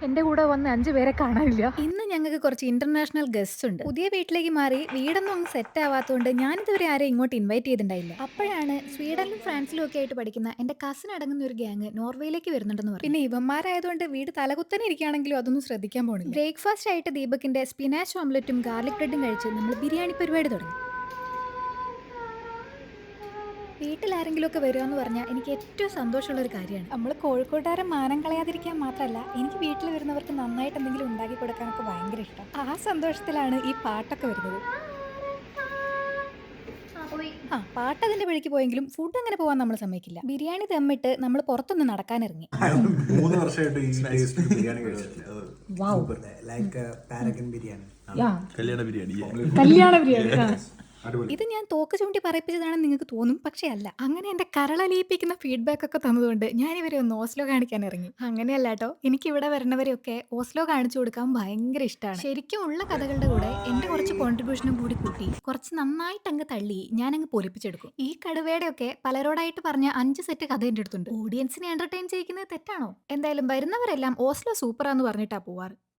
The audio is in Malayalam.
എന്റെ കൂടെ വന്ന 5 പേരെ കാണാനില്ല. ഇന്ന് ഞങ്ങൾക്ക് കുറച്ച് ഇന്റർനാഷണൽ ഗസ്റ്റ്സ് ഉണ്ട്. പുതിയ വീട്ടിലേക്ക് മാറി വീടൊന്നും അങ്ങ് സെറ്റ് ആവാത്തതുകൊണ്ട് ഞാനിതുവരെ ആരെയും ഇങ്ങോട്ട് ഇൻവൈറ്റ് ചെയ്തിട്ടുണ്ടായില്ല. അപ്പോഴാണ് സ്വീഡനിലും ഫ്രാൻസിലും ഒക്കെ ആയിട്ട് പഠിക്കുന്ന എന്റെ കസിൻ അടങ്ങുന്ന ഒരു ഗ്യാങ് നോർവേയിലേക്ക് വരുന്നുണ്ടെന്ന് പറഞ്ഞു. പിന്നെ ഇവന്മാരായതുകൊണ്ട് വീട് തലകുത്തനെ ഇരിക്കുകയാണെങ്കിലും അതൊന്നും ശ്രദ്ധിക്കാൻ പോണില്ല. ബ്രേക്ക്ഫാസ്റ്റ് ആയിട്ട് ദീപകിന്റെ സ്പിനാച്ച് ഓംലെറ്റും ഗാർലിക് ബ്രെഡും കഴിച്ച് നമ്മൾ ബിരിയാണി പരിപാടി തുടങ്ങി. വീട്ടിൽ ആരെങ്കിലും ഒക്കെ വരിക എന്ന് പറഞ്ഞാൽ എനിക്ക് ഏറ്റവും സന്തോഷമുള്ള ഒരു കാര്യമാണ്. നമ്മൾ കോഴിക്കോട്ടുകാരെ മാനം കളയാതിരിക്കാൻ മാത്രമല്ല, എനിക്ക് വീട്ടിൽ വരുന്നവർക്ക് നന്നായിട്ട് എന്തെങ്കിലും ഉണ്ടാക്കി കൊടുക്കാനൊക്കെ ഭയങ്കര ഇഷ്ടം. ആ സന്തോഷത്തിലാണ് ഈ പാട്ടൊക്കെ വരുന്നത്. പാട്ട് അതിന്റെ വഴിക്ക് പോയെങ്കിലും ഫുഡ് അങ്ങനെ പോവാൻ നമ്മൾ സമ്മതിക്കില്ല. ബിരിയാണി ദമ്മിട്ട് നമ്മൾ പുറത്തൊന്ന് നടക്കാനിറങ്ങി. 3 വർഷമായിട്ട് ഈ ടേസ്റ്റ് ബിരിയാണി കഴിച്ചിട്ടില്ല. Wow! Super, like Paragon biryani. Yeah! കല്യാണ ബിരിയാണി. കല്യാണ ബിരിയാണി. ആ. അടിപൊളി. ഇത് ഞാൻ തോക്ക് ചൂണ്ടി പറയിപ്പിച്ചതാണെന്ന് നിങ്ങൾക്ക് തോന്നും, പക്ഷേ അല്ല. അങ്ങനെ എന്റെ കരളലിയിപ്പിക്കുന്ന ഫീഡ്ബാക്ക് ഒക്കെ തന്നതുകൊണ്ട് ഞാൻ ഇവരെ ഒന്ന് ഓസ്ലോ കാണിക്കാൻ ഇറങ്ങി. അങ്ങനെയല്ല കേട്ടോ, എനിക്ക് ഇവിടെ വരുന്നവരെയൊക്കെ ഓസ്ലോ കാണിച്ചു കൊടുക്കാൻ ഭയങ്കര ഇഷ്ടമാണ്. ശരിക്കും ഉള്ള കഥകളുടെ കൂടെ എന്റെ കുറച്ച് കോൺട്രിബ്യൂഷനും കൂടി കൂട്ടി കുറച്ച് നന്നായിട്ട് അങ്ങ് തള്ളി ഞാൻ അങ്ങ് പൊലിപ്പിച്ചെടുക്കും. ഈ കടുവയുടെ ഒക്കെ പലരോടായിട്ട് പറഞ്ഞ 5 സെറ്റ് കഥ എന്റെ അടുത്തുണ്ട്. ഓഡിയൻസിനെ എന്റർടൈൻ ചെയ്യിക്കുന്നത് തെറ്റാണോ? എന്തായാലും വരുന്നവരെല്ലാം ഓസ്ലോ സൂപ്പറാന്ന് പറഞ്ഞിട്ടാ പോവാറ്.